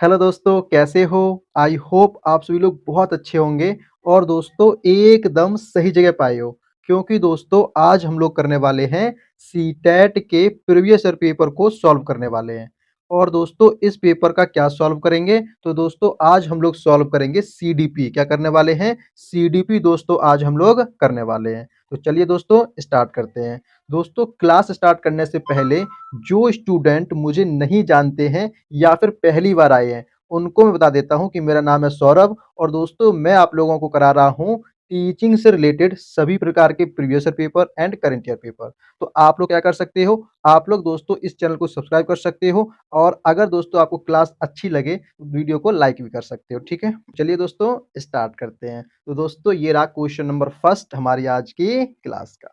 Hello दोस्तों, कैसे हो? आई होप आप सभी लोग बहुत अच्छे होंगे और दोस्तों एकदम सही जगह पे आए हो, क्योंकि दोस्तों आज हम लोग करने वाले हैं सीटेट के प्रीवियस ईयर पेपर को सॉल्व करने वाले हैं। और दोस्तों इस पेपर का क्या सॉल्व करेंगे? तो दोस्तों आज हम लोग सॉल्व करेंगे सीडीपी। क्या करने वाले हैं? सीडीपी दोस्तों आज हम लोग करने वाले हैं। तो चलिए दोस्तों स्टार्ट करते हैं। दोस्तों क्लास स्टार्ट करने से पहले जो स्टूडेंट मुझे नहीं जानते हैं या फिर पहली बार आए हैं, उनको मैं बता देता हूँ कि मेरा नाम है सौरभ और दोस्तों मैं आप लोगों को करा रहा हूँ टीचिंग से रिलेटेड सभी प्रकार के previous year paper and current year paper. तो आप लोग क्या कर सकते हो, आप लोग दोस्तों इस चैनल को सब्सक्राइब कर सकते हो और अगर दोस्तों आपको क्लास अच्छी लगे तो वीडियो को लाइक भी कर सकते हो। ठीक है, चलिए दोस्तों स्टार्ट करते हैं। तो दोस्तों ये रहा क्वेश्चन नंबर फर्स्ट हमारी आज की क्लास का।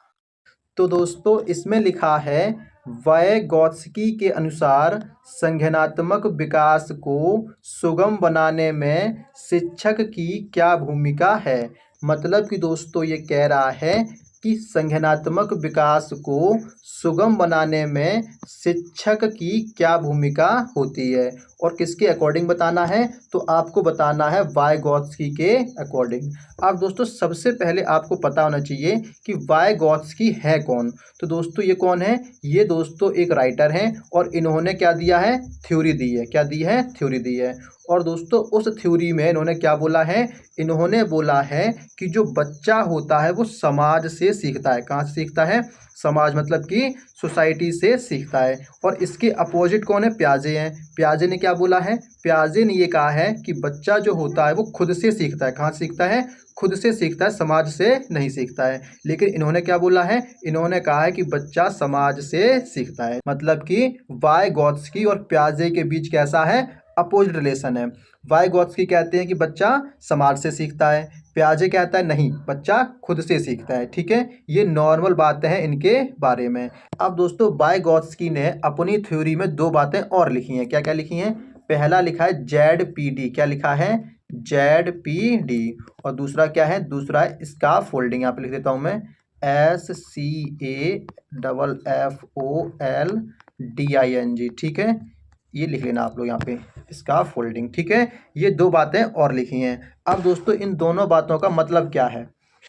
तो दोस्तों इसमें लिखा है वायगॉत्स्की के अनुसार संज्ञानात्मक विकास को सुगम बनाने में शिक्षक की क्या भूमिका है। मतलब कि दोस्तों ये कह रहा है कि संज्ञानात्मक विकास को सुगम बनाने में शिक्षक की क्या भूमिका होती है और किसके अकॉर्डिंग बताना है, तो आपको बताना है वायगॉत्स्की के अकॉर्डिंग। अब दोस्तों सबसे पहले आपको पता होना चाहिए कि वायगॉत्स्की है कौन। तो दोस्तों ये कौन है? ये दोस्तों एक राइटर हैं और इन्होंने क्या दिया है? थ्योरी दी है। क्या दी है? थ्योरी दी है। और दोस्तों उस थ्योरी में इन्होंने क्या बोला है? इन्होंने बोला है कि जो बच्चा होता है वो समाज से सीखता है। कहाँ से सीखता है? समाज मतलब कि सोसाइटी से सीखता है। और इसके अपोजिट कौन है? प्याजे हैं। प्याजे ने क्या बोला है? प्याजे ने ये कहा है कि बच्चा जो होता है वो खुद से सीखता है। कहाँ से सीखता है? खुद से सीखता है, समाज से नहीं सीखता है। लेकिन इन्होंने क्या बोला है? इन्होंने कहा है कि बच्चा समाज से सीखता है। मतलब कि वायगॉत्स्की और प्याजे के बीच कैसा है? अपोजिट रिलेशन है। वायगॉत्स्की कहते हैं कि बच्चा समाज से सीखता है, प्याजे कहता है नहीं, बच्चा खुद से सीखता है। ठीक है, ये नॉर्मल बातें हैं इनके बारे में। अब दोस्तों वायगॉत्स्की ने अपनी थ्योरी में दो बातें और लिखी हैं। क्या क्या लिखी हैं? पहला लिखा है ZPD। क्या लिखा है? ZPD। और दूसरा क्या है? दूसरा है स्काफोल्डिंग। यहाँ पे लिख देता हूँ मैं, SCAFFOLDING। ठीक है, ये लिख लेना आप लोग यहाँ पे, स्काफोल्डिंग। ठीक है, ये दो बातें और लिखी हैं। अब दोस्तों इन दोनों बातों का मतलब क्या है?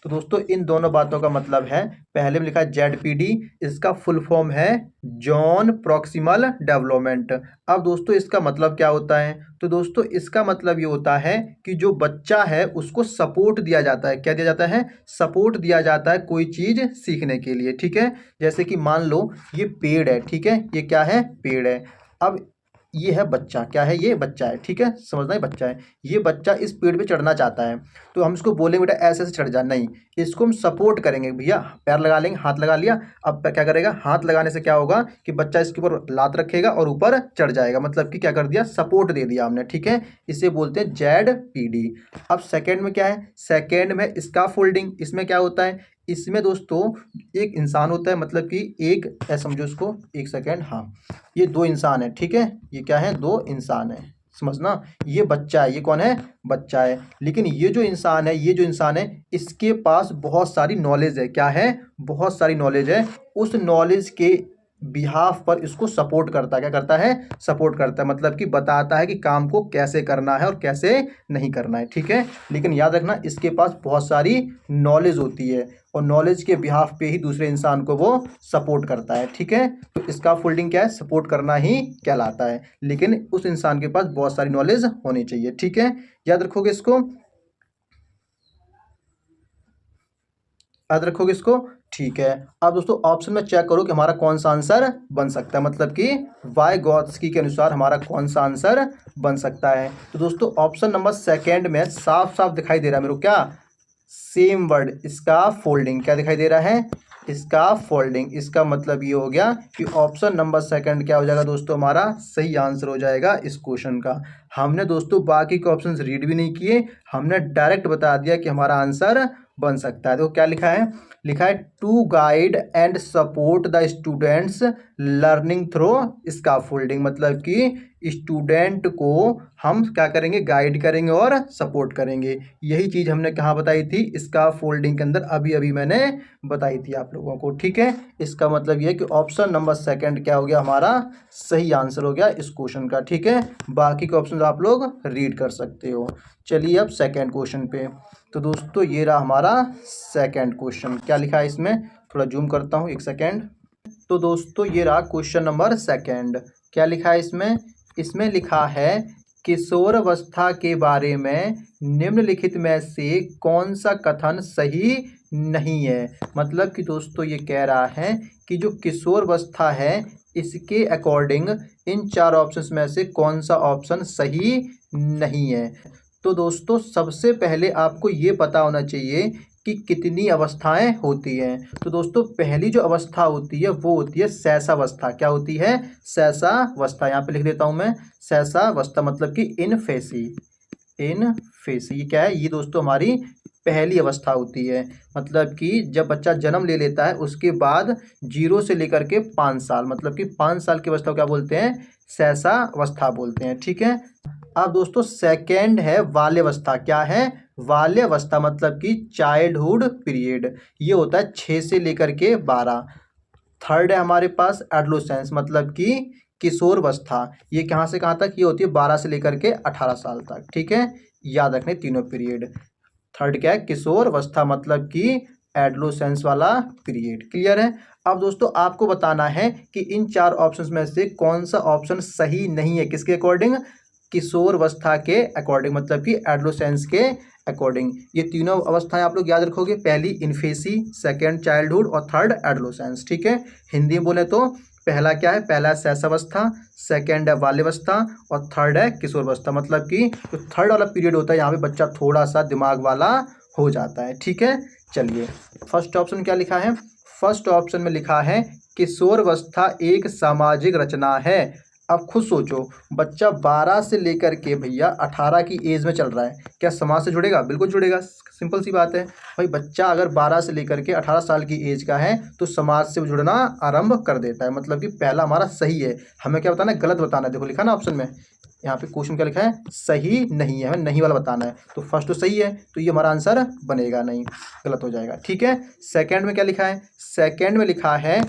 तो दोस्तों इन दोनों बातों का मतलब है, पहले में लिखा है ZPD, इसका फुल फॉर्म है जॉन प्रॉक्सिमल डेवलपमेंट। अब दोस्तों इसका मतलब क्या होता है? तो दोस्तों इसका मतलब ये होता है कि जो बच्चा है उसको सपोर्ट दिया जाता है। क्या दिया जाता है? सपोर्ट दिया जाता है कोई चीज सीखने के लिए। ठीक है, जैसे कि मान लो ये पेड़ है। ठीक है, ये क्या है? पेड़ है। अब ये है बच्चा। क्या है? ये बच्चा है। ठीक है, समझना है, बच्चा है। ये बच्चा इस पेड़ पे चढ़ना चाहता है, तो हम इसको बोलेंगे बेटा ऐसे ऐसे चढ़ जा। नहीं, इसको हम सपोर्ट करेंगे। भैया पैर लगा लेंगे, हाथ लगा लिया। अब क्या करेगा? हाथ लगाने से क्या होगा कि बच्चा इसके ऊपर लात रखेगा और ऊपर चढ़ जाएगा। मतलब कि क्या कर दिया? सपोर्ट दे दिया हमने। ठीक है, इसे बोलते हैं ZPD। अब सेकेंड में क्या है? सेकेंड में स्काफोल्डिंग। इसमें क्या होता है? इसमें दोस्तों एक इंसान होता है, मतलब कि एक, समझो इसको, एक सेकेंड, हाँ, ये दो इंसान है। ठीक है, ये क्या है? दो इंसान है, समझना। ये बच्चा है। ये कौन है? बच्चा है। लेकिन ये जो इंसान है, ये जो इंसान है, इसके पास बहुत सारी नॉलेज है। क्या है? बहुत सारी नॉलेज है। उस नॉलेज के बिहाफ पर इसको सपोर्ट करता है। क्या करता है? सपोर्ट करता है, मतलब कि बताता है कि काम को कैसे करना है और कैसे नहीं करना है। ठीक है, लेकिन याद रखना इसके पास बहुत सारी नॉलेज होती है और नॉलेज के बिहाफ पे ही दूसरे इंसान को वो सपोर्ट करता है। ठीक है, तो इसका फोल्डिंग क्या है? सपोर्ट करना ही कहलाता है। लेकिन उस इंसान के पास बहुत सारी नॉलेज होनी चाहिए। ठीक है, याद रखोगे इसको, याद रखोगे इसको। ठीक है, अब दोस्तों ऑप्शन में चेक करो कि हमारा कौन सा आंसर बन सकता है। मतलब कि वायगॉत्स्की के अनुसार हमारा कौन सा आंसर बन सकता है। तो दोस्तों ऑप्शन नंबर सेकेंड में साफ साफ दिखाई दे रहा है मेरे को, क्या? सेम वर्ड, इसका फोल्डिंग। क्या दिखाई दे रहा है? इसका फोल्डिंग। इसका मतलब ये हो गया कि ऑप्शन नंबर सेकंड क्या हो जाएगा दोस्तों? हमारा सही आंसर हो जाएगा इस क्वेश्चन का। हमने दोस्तों बाकी के ऑप्शंस रीड भी नहीं किए, हमने डायरेक्ट बता दिया कि हमारा आंसर बन सकता है। तो क्या लिखा है? लिखा है to guide and support the students learning through scaffolding, मतलब कि स्टूडेंट को हम क्या करेंगे, गाइड करेंगे और सपोर्ट करेंगे। यही चीज़ हमने कहाँ बताई थी, स्कैफोल्डिंग के अंदर, अभी अभी मैंने बताई थी आप लोगों को। ठीक है, इसका मतलब ये है कि ऑप्शन नंबर सेकंड क्या हो गया, हमारा सही आंसर हो गया इस क्वेश्चन का। ठीक है, बाकी के ऑप्शन आप लोग रीड कर सकते हो। चलिए अब सेकेंड क्वेश्चन पे। तो दोस्तों ये रहा हमारा सेकेंड क्वेश्चन, क्या लिखा है इसमें, थोड़ा जूम करता हूँ एक सेकेंड। तो दोस्तों ये रहा क्वेश्चन नंबर सेकेंड, क्या लिखा है इसमें, इसमें लिखा है किशोरावस्था के बारे में निम्नलिखित में से कौन सा कथन सही नहीं है। मतलब कि दोस्तों ये कह रहा है कि जो किशोरावस्था है इसके अकॉर्डिंग इन चार ऑप्शंस में से कौन सा ऑप्शन सही नहीं है। तो दोस्तों सबसे पहले आपको ये पता होना चाहिए कि कितनी अवस्थाएं होती हैं। तो दोस्तों पहली जो अवस्था होती है वो होती है शैशवावस्था। क्या होती है, शैशवावस्था। यहाँ पे लिख देता हूँ मैं, शैशवावस्था मतलब कि इनफेसी। इनफेसी ये क्या है, ये दोस्तों हमारी पहली अवस्था होती है। मतलब कि जब बच्चा जन्म ले लेता है उसके बाद 0 से लेकर के 5 साल, मतलब कि 5 साल की अवस्था को क्या बोलते हैं, शैशवावस्था बोलते हैं। ठीक है, अब दोस्तों सेकेंड है बाल्यावस्था। क्या है, बाल्यावस्था मतलब कि चाइल्डहुड पीरियड, ये होता है 6 से लेकर के 12। थर्ड है हमारे पास एडोलेसेंस मतलब कि किशोरावस्था, ये कहाँ से कहाँ तक, ये होती है 12 से लेकर के 18 साल तक। ठीक है, याद रखने तीनों पीरियड। थर्ड क्या है, किशोरावस्था मतलब कि एडोलेसेंस वाला पीरियड। क्लियर है। अब दोस्तों आपको बताना है कि इन चार ऑप्शंस में से कौन सा ऑप्शन सही नहीं है, किसके अकॉर्डिंग, किशोरावस्था के अकॉर्डिंग, मतलब कि एडोलेसेंस के अकॉर्डिंग। ये तीनों अवस्थाएं आप लोग याद रखोगे, पहली इन्फेसी, सेकंड चाइल्डहुड और थर्ड एडोलेसेंस। ठीक है, हिंदी में बोले तो पहला क्या है, पहला है शैशवावस्था, सेकंड है बाल्यावस्था और थर्ड है किशोरावस्था। मतलब कि जो थर्ड वाला पीरियड होता है यहाँ पे बच्चा थोड़ा सा दिमाग वाला हो जाता है। ठीक है, चलिए फर्स्ट ऑप्शन क्या लिखा है, फर्स्ट ऑप्शन में लिखा है किशोरावस्था एक सामाजिक रचना है। अब खुद सोचो, बच्चा 12 से लेकर के भैया 18 की एज में चल रहा है, क्या समाज से जुड़ेगा, बिल्कुल जुड़ेगा। सिंपल सी बात है भाई, बच्चा अगर 12 से लेकर के 18 साल की एज का है तो समाज से जुड़ना आरंभ कर देता है। मतलब कि पहला हमारा सही है, हमें क्या बताना है, गलत बताना है। देखो लिखा ना ऑप्शन में, यहाँ पे क्वेश्चन क्या लिखा है, सही नहीं है, हमें नहीं वाला बताना है। तो फर्स्ट तो सही है, तो ये हमारा आंसर बनेगा नहीं, गलत हो जाएगा। ठीक है, सेकंड में क्या लिखा है, सेकंड में लिखा है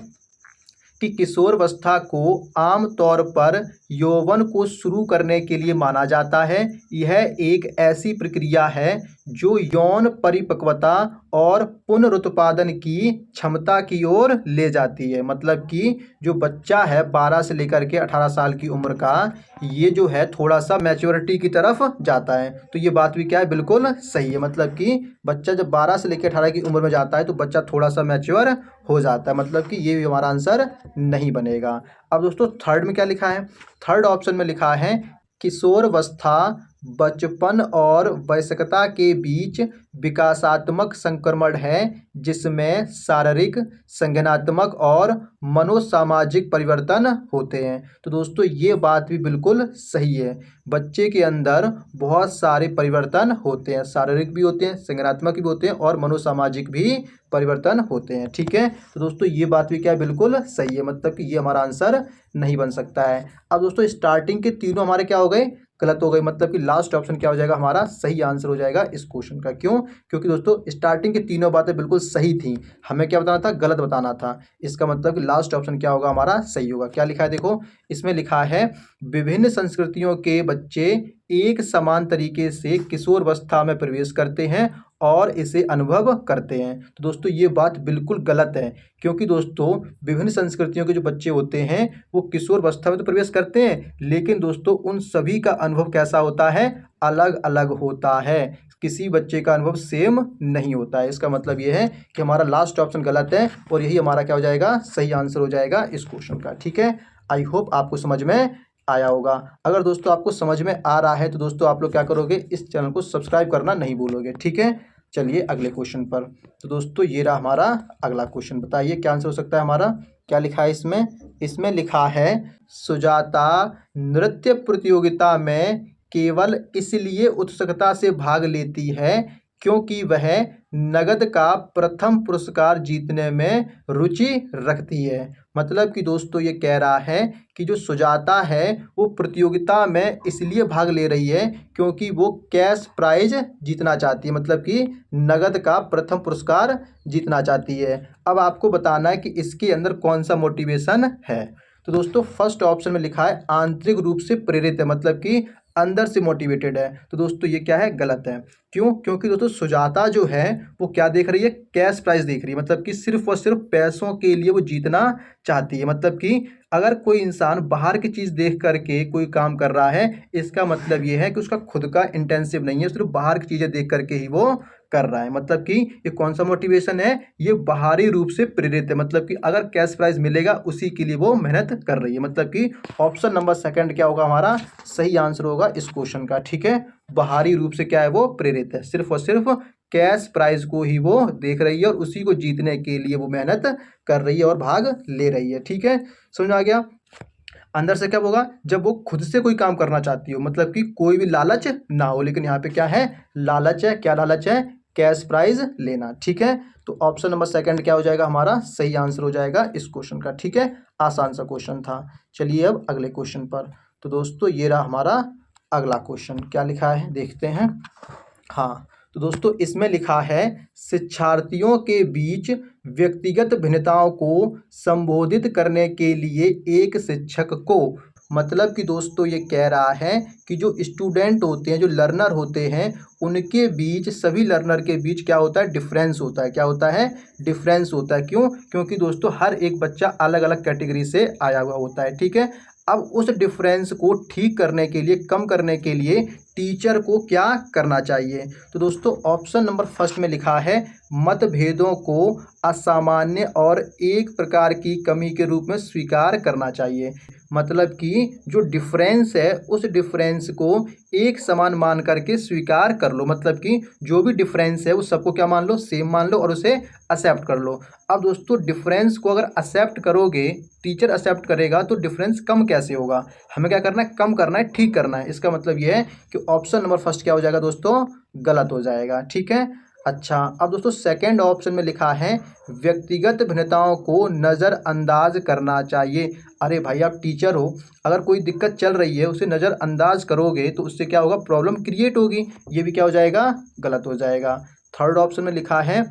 कि किशोरावस्था को आमतौर पर यौवन को शुरू करने के लिए माना जाता है। यह एक ऐसी प्रक्रिया है जो यौन परिपक्वता और पुनरुत्पादन की क्षमता की ओर ले जाती है। मतलब कि जो बच्चा है 12 से लेकर के 18 साल की उम्र का, ये जो है थोड़ा सा मैच्योरिटी की तरफ जाता है। तो ये बात भी क्या है, बिल्कुल सही है। मतलब कि बच्चा जब 12 से लेकर 18 की उम्र में जाता है तो बच्चा थोड़ा सा मैच्योर हो जाता है। मतलब कि ये भी हमारा आंसर नहीं बनेगा। अब दोस्तों थर्ड में क्या लिखा है, थर्ड ऑप्शन में लिखा है किशोरावस्था बचपन और वयस्कता के बीच विकासात्मक संक्रमण है जिसमें शारीरिक, संज्ञानात्मक और मनोसामाजिक परिवर्तन होते हैं। तो दोस्तों ये बात भी बिल्कुल सही है, बच्चे के अंदर बहुत सारे परिवर्तन होते हैं, शारीरिक भी होते हैं, संज्ञानात्मक भी होते हैं और मनोसामाजिक भी परिवर्तन होते हैं। ठीक है, तो दोस्तों ये बात भी क्या है, बिल्कुल सही है। मतलब कि ये हमारा आंसर नहीं बन सकता है। अब दोस्तों स्टार्टिंग के तीनों हमारे क्या हो गए, गलत हो गई। मतलब कि लास्ट ऑप्शन क्या हो जाएगा, हमारा सही आंसर हो जाएगा इस क्वेश्चन का। क्यों, क्योंकि दोस्तों स्टार्टिंग की तीनों बातें बिल्कुल सही थी, हमें क्या बताना था, गलत बताना था। इसका मतलब कि लास्ट ऑप्शन क्या होगा, हमारा सही होगा। क्या लिखा है देखो, इसमें लिखा है विभिन्न संस्कृतियों के बच्चे एक समान तरीके से किशोरावस्था में प्रवेश करते हैं और इसे अनुभव करते हैं। तो दोस्तों ये बात बिल्कुल गलत है, क्योंकि दोस्तों विभिन्न संस्कृतियों के जो बच्चे होते हैं वो किशोरावस्था में तो प्रवेश करते हैं, लेकिन दोस्तों उन सभी का अनुभव कैसा होता है, अलग अलग होता है। किसी बच्चे का अनुभव सेम नहीं होता है। इसका मतलब ये है कि हमारा लास्ट ऑप्शन गलत है और यही हमारा क्या हो जाएगा, सही आंसर हो जाएगा इस क्वेश्चन का। ठीक है, आई होप आपको समझ में आया होगा। अगर दोस्तों आपको समझ में आ रहा है तो दोस्तों आप लोग क्या करोगे, इस चैनल को सब्सक्राइब करना नहीं भूलोगे। ठीक है, चलिए अगले क्वेश्चन पर। तो दोस्तों ये रहा हमारा अगला क्वेश्चन, बताइए क्या आंसर हो सकता है हमारा। क्या लिखा है इसमें, इसमें लिखा है सुजाता नृत्य प्रतियोगिता में केवल इसलिए उत्सुकता से भाग लेती है क्योंकि वह नगद का प्रथम पुरस्कार जीतने में रुचि रखती है। मतलब कि दोस्तों ये कह रहा है कि जो सुजाता है वो प्रतियोगिता में इसलिए भाग ले रही है क्योंकि वो कैश प्राइज जीतना चाहती है, मतलब कि नगद का प्रथम पुरस्कार जीतना चाहती है। अब आपको बताना है कि इसके अंदर कौन सा मोटिवेशन है। तो दोस्तों फर्स्ट ऑप्शन में लिखा है आंतरिक रूप से प्रेरित है, मतलब कि अंदर से मोटिवेटेड है। तो दोस्तों ये क्या है, गलत है। क्यों? क्योंकि दोस्तों सुजाता जो है वो क्या देख रही है, कैश प्राइज देख रही है, मतलब कि सिर्फ और सिर्फ पैसों के लिए वो जीतना चाहती है। मतलब कि अगर कोई इंसान बाहर की चीज़ देख करके कोई काम कर रहा है, इसका मतलब ये है कि उसका खुद का इंटेंसिव नहीं है, सिर्फ बाहर की चीज़ें देख करके ही वो कर रहा है। मतलब कि ये कौन सा मोटिवेशन है, ये बाहरी रूप से प्रेरित है, मतलब कि अगर कैश प्राइज मिलेगा उसी के लिए वो मेहनत कर रही है। मतलब कि ऑप्शन नंबर सेकंड क्या होगा, हमारा सही आंसर होगा इस क्वेश्चन का। ठीक है, बाहरी रूप से क्या है, वो प्रेरित है, सिर्फ और सिर्फ कैश प्राइज को ही वो देख रही है और उसी को जीतने के लिए वो मेहनत कर रही है और भाग ले रही है। ठीक है, समझ में आ गया। अंदर से कब होगा, जब वो खुद से कोई काम करना चाहती हो, मतलब कि कोई भी लालच ना हो। लेकिन यहाँ पे क्या है, लालच है। क्या लालच है, कैश प्राइज लेना। ठीक है, तो ऑप्शन नंबर सेकंड क्या हो जाएगा, हमारा सही आंसर हो जाएगा इस क्वेश्चन का। ठीक है, आसान सा क्वेश्चन था। चलिए अब अगले क्वेश्चन पर। तो दोस्तों ये रहा हमारा अगला क्वेश्चन, क्या लिखा है देखते हैं। हाँ, तो दोस्तों इसमें लिखा है शिक्षार्थियों के बीच व्यक्तिगत भिन्नताओं को संबोधित करने के लिए एक शिक्षक को, मतलब कि दोस्तों ये कह रहा है कि जो स्टूडेंट होते हैं, जो लर्नर होते हैं, उनके बीच, सभी लर्नर के बीच क्या होता है, डिफरेंस होता है। क्या होता है, डिफरेंस होता है। क्यों? क्योंकि दोस्तों हर एक बच्चा अलग अलग कैटेगरी से आया हुआ होता है। ठीक है, अब उस डिफरेंस को ठीक करने के लिए, कम करने के लिए टीचर को क्या करना चाहिए। तो दोस्तों ऑप्शन नंबर फर्स्ट में लिखा है मतभेदों को असामान्य और एक प्रकार की कमी के रूप में स्वीकार करना चाहिए। मतलब कि जो डिफरेंस है उस डिफरेंस को एक समान मान करके स्वीकार कर लो। मतलब कि जो भी डिफरेंस है उस सबको क्या मान लो, सेम मान लो और उसे एक्सेप्ट कर लो। अब दोस्तों डिफरेंस को अगर एक्सेप्ट करोगे, टीचर एक्सेप्ट करेगा, तो डिफरेंस कम कैसे होगा। हमें क्या करना है, कम करना है, ठीक करना है। इसका मतलब यह है कि ऑप्शन नंबर फर्स्ट क्या हो जाएगा दोस्तों, गलत हो जाएगा। ठीक है, अच्छा अब दोस्तों सेकंड ऑप्शन में लिखा है व्यक्तिगत भिन्नताओं को नज़रअंदाज करना चाहिए। अरे भाई आप टीचर हो, अगर कोई दिक्कत चल रही है उसे नज़रअंदाज करोगे तो उससे क्या होगा, प्रॉब्लम क्रिएट होगी। ये भी क्या हो जाएगा, गलत हो जाएगा। थर्ड ऑप्शन में लिखा है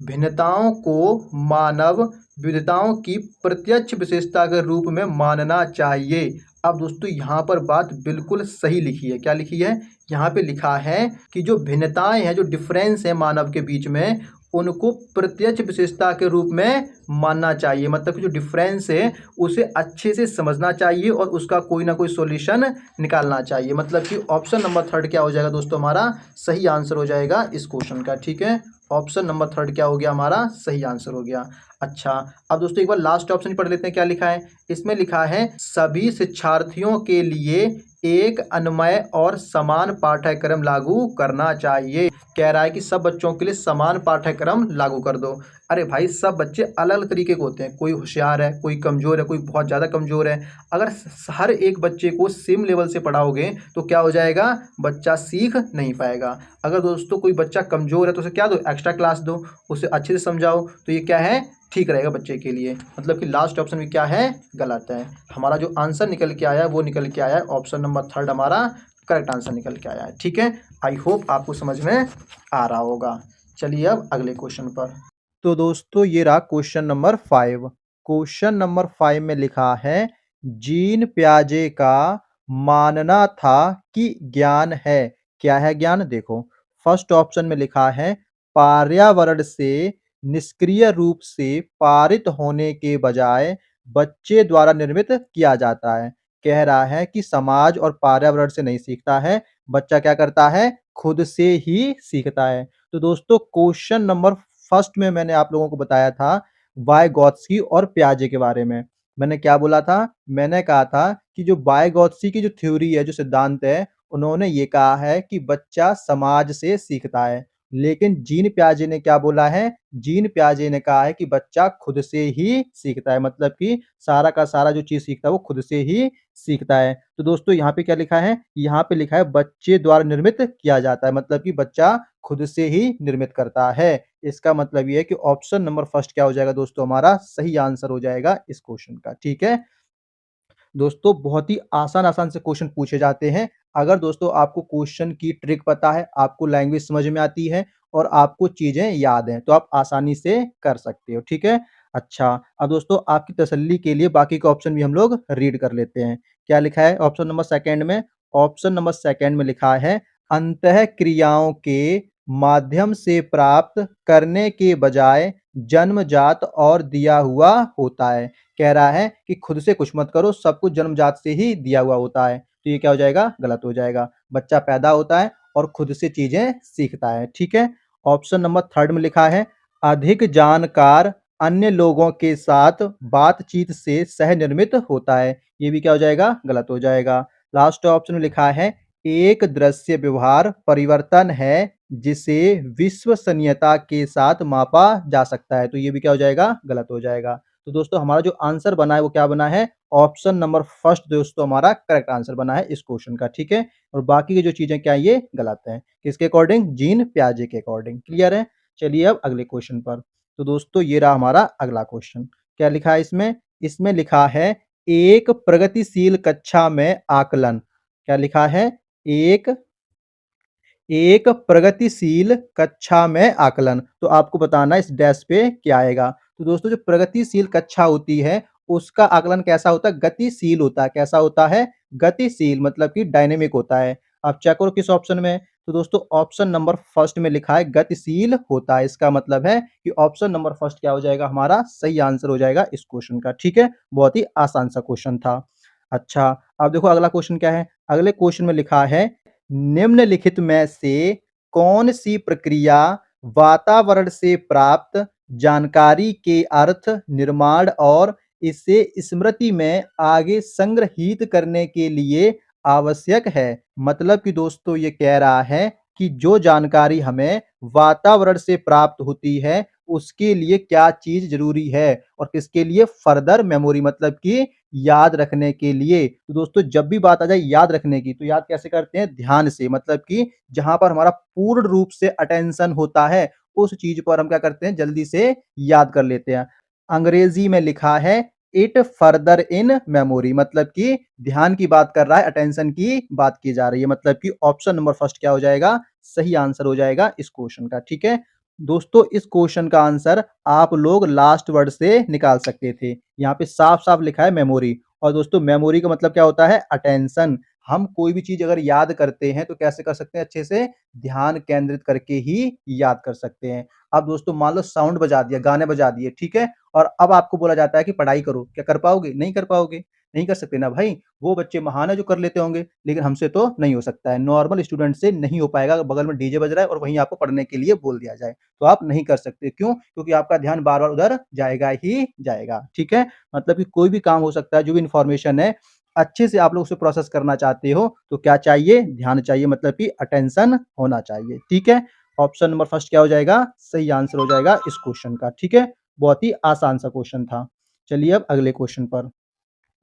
भिन्नताओं को मानव विविधताओं की प्रत्यक्ष विशेषता के रूप में मानना चाहिए। अब दोस्तों यहाँ पर बात बिल्कुल सही लिखी है। क्या लिखी है, यहाँ पे लिखा है कि जो भिन्नताएं हैं, जो डिफरेंस है मानव के बीच में, उनको प्रत्यक्ष विशेषता के रूप में मानना चाहिए। मतलब कि जो डिफरेंस है उसे अच्छे से समझना चाहिए और उसका कोई ना कोई सॉल्यूशन निकालना चाहिए। मतलब कि ऑप्शन नंबर थर्ड क्या हो जाएगा दोस्तों, हमारा सही आंसर हो जाएगा इस क्वेश्चन का। ठीक है, ऑप्शन नंबर थर्ड क्या हो गया, हमारा सही आंसर हो गया। अच्छा अब दोस्तों एक बार लास्ट ऑप्शन पढ़ लेते हैं, क्या लिखा है। इसमें लिखा है सभी शिक्षार्थियों के लिए एक अन्वय और समान पाठ्यक्रम लागू करना चाहिए। कह रहा है कि सब बच्चों के लिए समान पाठ्यक्रम लागू कर दो। अरे भाई सब बच्चे अलग अलग तरीके के होते हैं, कोई होशियार है, कोई कमज़ोर है, कोई बहुत ज़्यादा कमज़ोर है। अगर हर एक बच्चे को सेम लेवल से पढ़ाओगे तो क्या हो जाएगा, बच्चा सीख नहीं पाएगा। अगर दोस्तों कोई बच्चा कमज़ोर है तो उसे क्या दो, एक्स्ट्रा क्लास दो, उसे अच्छे से समझाओ, तो ये क्या है, ठीक रहेगा बच्चे के लिए। मतलब कि लास्ट ऑप्शन में क्या है, गलत है। हमारा जो आंसर निकल के आया है वो निकल के आया है ऑप्शन नंबर थर्ड, हमारा करेक्ट आंसर निकल के आया है। ठीक है, आई होप आपको समझ में आ रहा होगा। चलिए अब अगले क्वेश्चन पर। तो दोस्तों ये रहा क्वेश्चन नंबर 5। क्वेश्चन नंबर 5 में लिखा है जीन पियाजे का मानना था कि ज्ञान है। क्या है ज्ञान, देखो फर्स्ट ऑप्शन में लिखा है पर्यावरण से निष्क्रिय रूप से पारित होने के बजाय बच्चे द्वारा निर्मित किया जाता है। कह रहा है कि समाज और पर्यावरण से नहीं सीखता है, बच्चा क्या करता है, खुद से ही सीखता है। तो दोस्तों क्वेश्चन नंबर फर्स्ट में मैंने आप लोगों को बताया था वाइगॉत्स्की और पियाजे के बारे में। मैंने क्या बोला था, मैंने कहा था कि जो वाइगॉत्स्की की जो थ्योरी है, जो सिद्धांत है, उन्होंने ये कहा है कि बच्चा समाज से सीखता है लेकिन जीन पियाजे ने क्या बोला है? जीन पियाजे ने कहा है कि बच्चा खुद से ही सीखता है, मतलब कि सारा का सारा जो चीज़ सीखता है वो खुद से ही सीखता है। तो दोस्तों यहाँ पे क्या लिखा है? यहाँ पे लिखा है बच्चे द्वारा निर्मित किया जाता है, मतलब कि बच्चा खुद से ही निर्मित करता है। इसका मतलब ये है कि ऑप्शन नंबर फर्स्ट क्या हो जाएगा दोस्तों, हमारा सही आंसर हो जाएगा इस क्वेश्चन का, ठीक है? दोस्तों बहुत ही आसान-आसान से क्वेश्चन पूछे जाते हैं। अगर दोस्तों आपको क्वेश्चन की ट्रिक पता है, आपको लैंग्वेज समझ में आती है और आपको चीज़ें याद हैं, तो आप आसानी से कर सकते हो, ठीक है? अच्छा, अब दोस्तों आपकी तसल्ली के लिए बाकी के ऑप्शन भी हम लोग रीड कर लेते हैं। क्या लिखा है ऑप्शन नंबर सेकंड में? ऑप्शन नंबर सेकंड में लिखा है, अंतःक्रियाओं के माध्यम से प्राप्त करने के बजाय जन्मजात और दिया हुआ होता है। कह रहा है कि खुद से कुछ मत करो, सब कुछ जन्मजात से ही दिया हुआ होता है। तो ये क्या हो जाएगा? गलत हो जाएगा। बच्चा पैदा होता है और खुद से चीज़ें सीखता है, ठीक है? ऑप्शन नंबर थर्ड में लिखा है, अधिक जानकार अन्य लोगों के साथ बातचीत से सह-निर्मित होता है। ये भी क्या हो जाएगा? गलत हो जाएगा। लास्ट ऑप्शन में लिखा है, एक दृश्य व्यवहार परिवर्तन है, जिसे विश्वसनीयता के साथ मापा जा सकता है। तो ये भी क्या हो जाएगा? गलत हो जाएगा। तो दोस्तों हमारा जो आंसर बना है वो क्या बना है? ऑप्शन नंबर फर्स्ट दोस्तों हमारा करेक्ट आंसर बना है इस क्वेश्चन का, ठीक है? और बाकी की जो चीज़ें क्या है ये गलत हैं। किसके अकॉर्डिंग? जीन पियाजे के अकॉर्डिंग, क्लियर है? चलिए अब अगले क्वेश्चन पर। तो दोस्तों ये रहा हमारा अगला क्वेश्चन। क्या लिखा है इसमें? इसमें लिखा है, एक प्रगतिशील कक्षा में आकलन। क्या लिखा है? एक एक प्रगतिशील कक्षा में आकलन। तो आपको बताना है इस डैश पे क्या आएगा। तो दोस्तों जो प्रगतिशील कक्षा होती है, उसका आकलन कैसा होता है? गतिशील होता है। कैसा होता है? गतिशील मतलब कि डायनामिक होता है। आप चेक करो किस ऑप्शन में है? तो दोस्तों ऑप्शन नंबर फर्स्ट में लिखा है गतिशील होता है। इसका मतलब है कि ऑप्शन नंबर फर्स्ट क्या हो जाएगा? हमारा सही आंसर हो जाएगा इस क्वेश्चन का, ठीक है? बहुत ही आसान सा क्वेश्चन था। अच्छा, अब देखो अगला क्वेश्चन क्या है? अगले क्वेश्चन में लिखा है, निम्नलिखित में से कौन-सी प्रक्रिया वातावरण से प्राप्त जानकारी के अर्थ, निर्माण और इसे स्मृति में आगे संग्रहीत करने के लिए आवश्यक है? मतलब कि दोस्तों ये कह रहा है कि जो जानकारी हमें वातावरण से प्राप्त होती है, उसके लिए क्या चीज़ ज़रूरी है और किसके लिए? फर्दर मेमोरी मतलब कि याद रखने के लिए। तो दोस्तों जब भी बात आ जाए याद रखने की, तो याद कैसे करते हैं? ध्यान से, मतलब कि जहाँ पर हमारा पूर्ण रूप से अटेंशन होता है, उस चीज़ पर हम क्या करते हैं? जल्दी से याद कर लेते हैं। अंग्रेज़ी में लिखा है, इट फर्दर इन मेमोरी, मतलब कि ध्यान की बात कर रहा है, अटेंशन की बात की जा रही है। मतलब कि ऑप्शन नंबर फर्स्ट क्या हो जाएगा? सही आंसर हो जाएगा इस क्वेश्चन का, ठीक है? दोस्तों इस क्वेश्चन का आंसर आप लोग लास्ट वर्ड से निकाल सकते थे। यहाँ पे साफ-साफ लिखा है मेमोरी, और दोस्तों मेमोरी का मतलब क्या होता है? अटेंशन। हम कोई भी चीज़ अगर याद करते हैं तो कैसे कर सकते हैं? अच्छे से ध्यान केंद्रित करके ही याद कर सकते हैं। अब दोस्तों मान लो साउंड बजा दिया, गाने बजा दिए, ठीक है? और अब आपको बोला जाता है कि पढ़ाई करो, क्या कर पाओगे? नहीं कर पाओगे, नहीं कर सकते ना भाई। वो बच्चे महान है जो कर लेते होंगे, लेकिन हमसे तो नहीं हो सकता है। नॉर्मल स्टूडेंट से नहीं हो पाएगा, बगल में डीजे बज रहा है और वहीं आपको पढ़ने के लिए बोल दिया जाए, तो आप नहीं कर सकते। क्यों? क्योंकि आपका ध्यान बार-बार उधर जाएगा ही जाएगा, ठीक है? मतलब कि कोई भी काम हो सकता है, जो भी इन्फॉर्मेशन है, अच्छे से आप लोग उसे प्रोसेस करना चाहते हो, तो क्या चाहिए? ध्यान चाहिए, मतलब कि अटेंशन होना चाहिए, ठीक है? ऑप्शन नंबर फर्स्ट क्या हो जाएगा? सही आंसर हो जाएगा इस क्वेश्चन का, ठीक है? बहुत ही आसान सा क्वेश्चन था। चलिए अब अगले क्वेश्चन पर,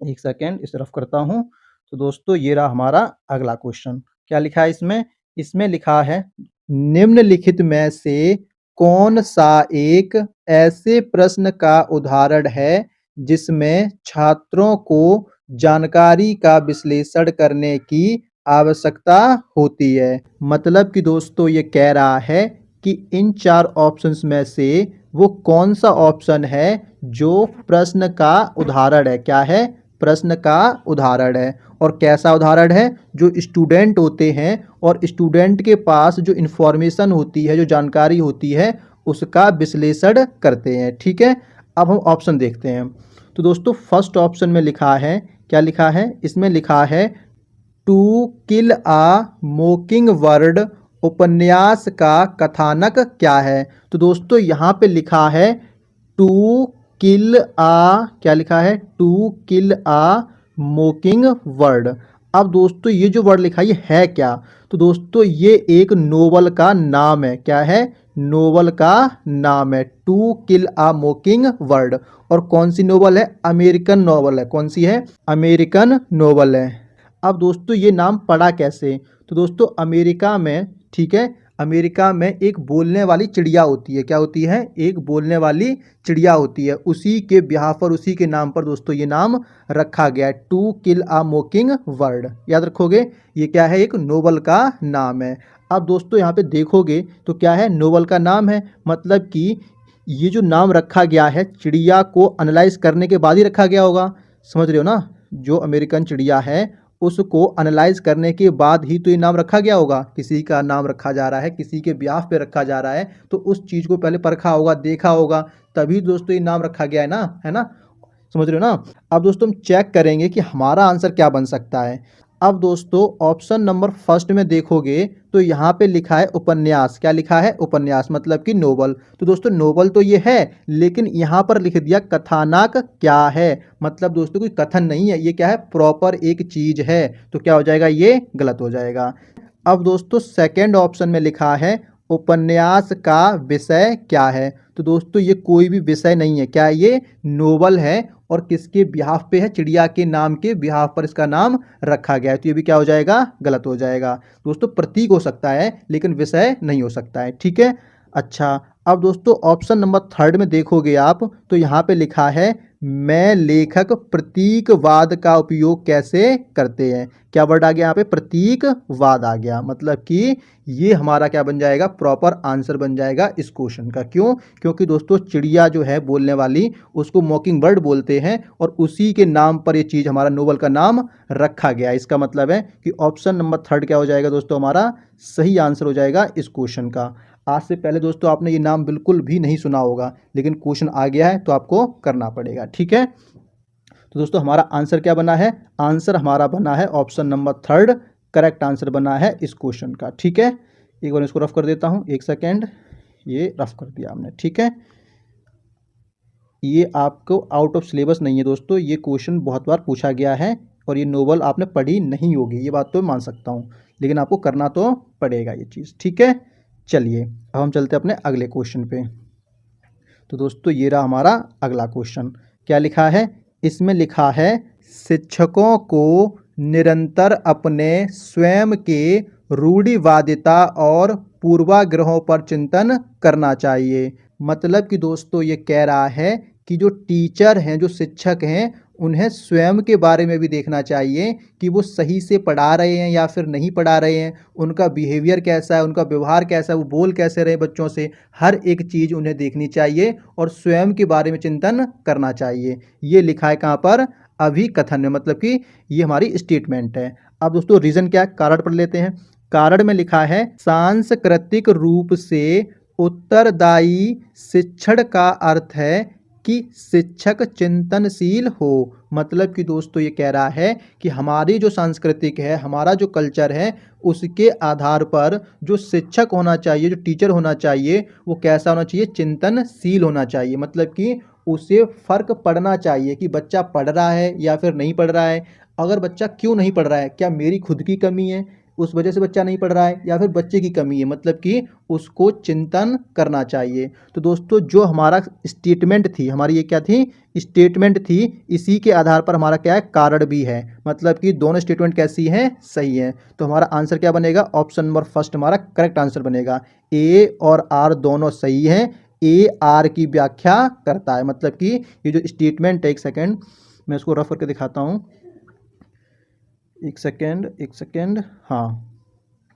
1 सेकंड इसे रफ करता हूँ। तो दोस्तों ये रहा हमारा अगला क्वेश्चन। क्या लिखा है इसमें? इसमें लिखा है, निम्नलिखित में से कौन-सा एक ऐसे प्रश्न का उदाहरण है जिसमें छात्रों को जानकारी का विश्लेषण करने की आवश्यकता होती है? मतलब कि दोस्तों ये कह रहा है कि इन 4 ऑप्शंस में से वो कौन-सा ऑप्शन है जो प्रश्न का उदाहरण है? क्या है? प्रश्न का उदाहरण है। और कैसा उदाहरण है? जो स्टूडेंट होते हैं और स्टूडेंट के पास जो इन्फॉर्मेशन होती है, जो जानकारी होती है, उसका विश्लेषण करते हैं, ठीक है? अब हम ऑप्शन देखते हैं। तो दोस्तों फर्स्ट ऑप्शन में लिखा है, क्या लिखा है? इसमें लिखा है, To Kill a Mockingbird उपन्यास का कथानक क्या है? तो दोस्तों यहाँ पे लिखा है, टू किल अ, क्या लिखा है? To Kill a Mockingbird. अब दोस्तों ये जो वर्ड लिखा है ये है क्या? तो दोस्तों ये एक नोवेल का नाम है। क्या है? नोवेल का नाम है, टू किल अ मॉकिंग बर्ड। और कौन सी नोवेल है? अमेरिकन नोवेल है। कौन सी है? अमेरिकन नोवेल है। अब दोस्तों ये नाम पड़ा कैसे? तो दोस्तों अमेरिका में, ठीक है, अमेरिका में एक बोलने वाली चिड़िया होती है। क्या होती है? एक बोलने वाली चिड़िया होती है। उसी के ब्याह पर, उसी के नाम पर दोस्तों ये नाम रखा गया है, टू किल अ मॉकिंग बर्ड। याद रखोगे, ये क्या है? एक नोवेल का नाम है। अब दोस्तों यहाँ पे देखोगे तो क्या है? नोवेल का नाम है, मतलब कि ये जो नाम रखा गया है चिड़िया को एनालाइज करने के बाद ही रखा गया होगा। समझ रहे हो ना? जो अमेरिकन चिड़िया है उसको एनालाइज करने के बाद ही तो ये नाम रखा गया होगा। किसी का नाम रखा जा रहा है, किसी के ब्याह पे रखा जा रहा है, तो उस चीज़ को पहले परखा होगा, देखा होगा, तभी दोस्तों ये नाम रखा गया है ना, है ना? समझ रहे हो ना? अब दोस्तों हम चेक करेंगे कि हमारा आंसर क्या बन सकता है। अब दोस्तों ऑप्शन नंबर फर्स्ट में देखोगे तो यहाँ पे लिखा है उपन्यास। क्या लिखा है? उपन्यास, मतलब कि नोवेल। तो दोस्तों नोवेल तो ये है, लेकिन यहाँ पर लिख दिया कथानक क्या है, मतलब दोस्तों कोई कथन नहीं है, ये क्या है? प्रॉपर एक चीज है। तो क्या हो जाएगा? ये गलत हो जाएगा। अब दोस्तों सेकंड ऑप्शन में लिखा है उपन्यास का विषय क्या है। तो दोस्तों ये कोई भी विषय नहीं है। क्या है? ये नोवेल है और किसके बिहाफ पे है? चिड़िया के नाम के बिहाफ पर इसका नाम रखा गया है। तो ये भी क्या हो जाएगा? गलत हो जाएगा। दोस्तों प्रतीक हो सकता है लेकिन विषय नहीं हो सकता है। ठीक है, अच्छा। अब दोस्तों ऑप्शन नंबर थर्ड में देखोगे आप तो यहाँ पे लिखा है मैं लेखक प्रतीकवाद का उपयोग कैसे करते हैं। क्या वर्ड आ गया यहाँ पे? प्रतीकवाद आ गया, मतलब कि ये हमारा क्या बन जाएगा? प्रॉपर आंसर बन जाएगा इस क्वेश्चन का। क्यों? क्योंकि दोस्तों चिड़िया जो है बोलने वाली, उसको मॉकिंग बर्ड बोलते हैं और उसी के नाम पर ये चीज़, हमारा नोवेल का नाम रखा गया। इसका मतलब है कि ऑप्शन नंबर थर्ड क्या हो जाएगा दोस्तों? हमारा सही आंसर हो जाएगा इस क्वेश्चन का। आज से पहले दोस्तों आपने ये नाम बिल्कुल भी नहीं सुना होगा, लेकिन क्वेश्चन आ गया है तो आपको करना पड़ेगा। ठीक है, तो दोस्तों हमारा आंसर क्या बना है? आंसर हमारा बना है option number third, correct answer बना है इस क्वेश्चन का। ठीक है, एक बार इसको रफ कर देता हूँ, एक सेकेंड। ये रफ कर दिया हमने। ठीक है, ये आपको आउट ऑफ सिलेबस नहीं है दोस्तों, ये क्वेश्चन बहुत बार पूछा गया है और ये नोवेल आपने पढ़ी नहीं होगी, ये बात तो मान सकता हूँ, लेकिन आपको करना तो पड़ेगा ये चीज़। ठीक है, चलिए अब हम चलते हैं अपने अगले क्वेश्चन पे। तो दोस्तों ये रहा हमारा अगला क्वेश्चन। क्या लिखा है? इसमें लिखा है शिक्षकों को निरंतर अपने स्वयं के रूढ़िवादिता और पूर्वाग्रहों पर चिंतन करना चाहिए। मतलब कि दोस्तों ये कह रहा है कि जो टीचर हैं, जो शिक्षक हैं, उन्हें स्वयं के बारे में भी देखना चाहिए कि वो सही से पढ़ा रहे हैं या फिर नहीं पढ़ा रहे हैं, उनका बिहेवियर कैसा है, उनका व्यवहार कैसा है, वो बोल कैसे रहे बच्चों से, हर एक चीज़ उन्हें देखनी चाहिए और स्वयं के बारे में चिंतन करना चाहिए। ये लिखा है कहाँ पर? अभिकथन में, मतलब कि ये हमारी स्टेटमेंट है। अब दोस्तों रीज़न क्या है? कारण पढ़ लेते हैं। कारण में लिखा है सांस्कृतिक रूप से उत्तरदायी शिक्षण का अर्थ है कि शिक्षक चिंतनशील हो। मतलब कि दोस्तों ये कह रहा है कि हमारी जो सांस्कृतिक है, हमारा जो कल्चर है, उसके आधार पर जो शिक्षक होना चाहिए, जो टीचर होना चाहिए, वो कैसा होना चाहिए? चिंतनशील होना चाहिए। मतलब कि उसे फ़र्क पड़ना चाहिए कि बच्चा पढ़ रहा है या फिर नहीं पढ़ रहा है। अगर बच्चा क्यों नहीं पढ़ रहा है, क्या मेरी खुद की कमी है उस वजह से बच्चा नहीं पढ़ रहा है, या फिर बच्चे की कमी है, मतलब कि उसको चिंतन करना चाहिए। तो दोस्तों जो हमारा स्टेटमेंट थी, हमारी ये क्या थी? स्टेटमेंट थी। इसी के आधार पर हमारा क्या है? कारण भी है। मतलब कि दोनों स्टेटमेंट कैसी हैं? सही हैं। तो हमारा आंसर क्या बनेगा? ऑप्शन नंबर फर्स्ट हमारा करेक्ट आंसर बनेगा। ए और आर दोनों सही हैं। ए आर की व्याख्या करता है, मतलब कि ये जो स्टेटमेंट है, एक सेकेंड मैं इसको रफ करके दिखाता हूँ। एक सेकेंड, हाँ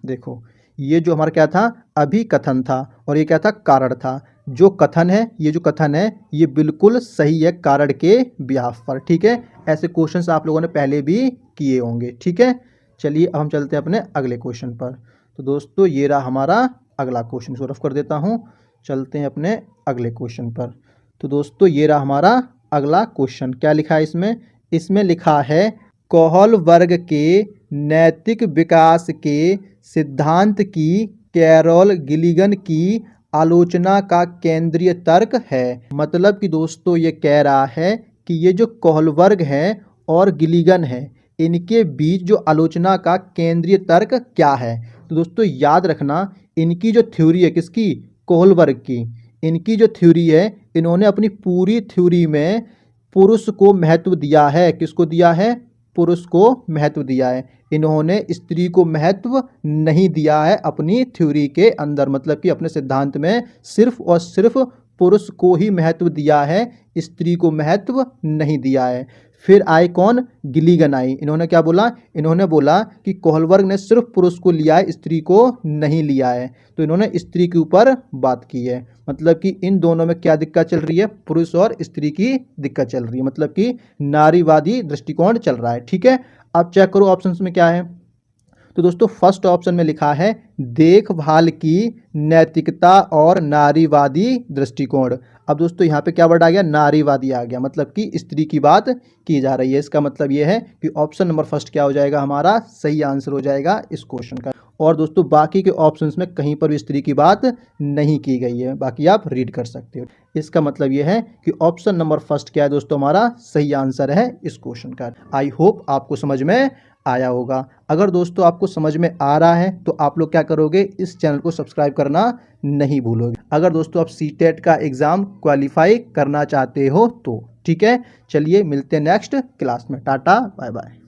देखो, ये जो हमारा क्या था? अभिकथन था और ये क्या था? कारण था। जो कथन है, ये जो कथन है, ये बिल्कुल सही है कारण के बिहाफ पर। ठीक है, ऐसे क्वेश्चंस आप लोगों ने पहले भी किए होंगे। ठीक है, चलिए अब हम चलते हैं अपने अगले क्वेश्चन पर। तो दोस्तों ये रहा हमारा अगला क्वेश्चन, इसको रफ कर देता हूँ। चलते हैं अपने अगले क्वेश्चन पर। तो दोस्तों ये रहा हमारा अगला क्वेश्चन। क्या लिखा है इसमें? इसमें लिखा है कौहल वर्ग के नैतिक विकास के सिद्धांत की कैरोल गिलिगन की आलोचना का केंद्रीय तर्क है। मतलब कि दोस्तों ये कह रहा है कि ये जो कौहल वर्ग है और गिलिगन है, इनके बीच जो आलोचना का केंद्रीय तर्क क्या है? तो दोस्तों याद रखना, इनकी जो थ्योरी है किसकी? कोहलबर्ग की। इनकी जो थ्योरी है, इन्होंने अपनी पूरी थ्योरी में पुरुष को महत्व दिया है। किसको दिया है? पुरुष को महत्व दिया है। इन्होंने स्त्री को महत्व नहीं दिया है अपनी थ्योरी के अंदर, मतलब कि अपने सिद्धांत में सिर्फ और सिर्फ पुरुष को ही महत्व दिया है, स्त्री को महत्व नहीं दिया है। फिर आए कौन? गिलिगन आई। इन्होंने क्या बोला? इन्होंने बोला कि कोहलबर्ग ने सिर्फ पुरुष को लिया है, स्त्री को नहीं लिया है। तो इन्होंने स्त्री के ऊपर बात की है। मतलब कि इन दोनों में क्या दिक्कत चल रही है? पुरुष और स्त्री की दिक्कत चल रही है, मतलब कि नारीवादी दृष्टिकोण चल रहा है। ठीक है, अब चेक करो ऑप्शन में क्या है। तो दोस्तों फर्स्ट ऑप्शन में लिखा है देखभाल की नैतिकता और नारीवादी दृष्टिकोण। अब दोस्तों यहाँ पे क्या वर्ड आ गया? नारीवादी आ गया, मतलब कि स्त्री की बात की जा रही है। इसका मतलब ये है कि ऑप्शन नंबर फर्स्ट क्या हो जाएगा? हमारा सही आंसर हो जाएगा इस क्वेश्चन का। और दोस्तों बाकी के ऑप्शंस में कहीं पर भी स्त्री की बात नहीं की गई है, बाकी आप रीड कर सकते हो। इसका मतलब ये है कि ऑप्शन नंबर फर्स्ट क्या है दोस्तों? हमारा सही आंसर है इस क्वेश्चन का। आई होप आपको समझ में आया होगा। अगर दोस्तों आपको समझ में आ रहा है तो आप लोग क्या करोगे? इस चैनल को सब्सक्राइब करना नहीं भूलोगे, अगर दोस्तों आप सीटेट का एग्जाम क्वालिफाई करना चाहते हो तो। ठीक है, चलिए मिलते हैं नेक्स्ट क्लास में। Tata bye bye.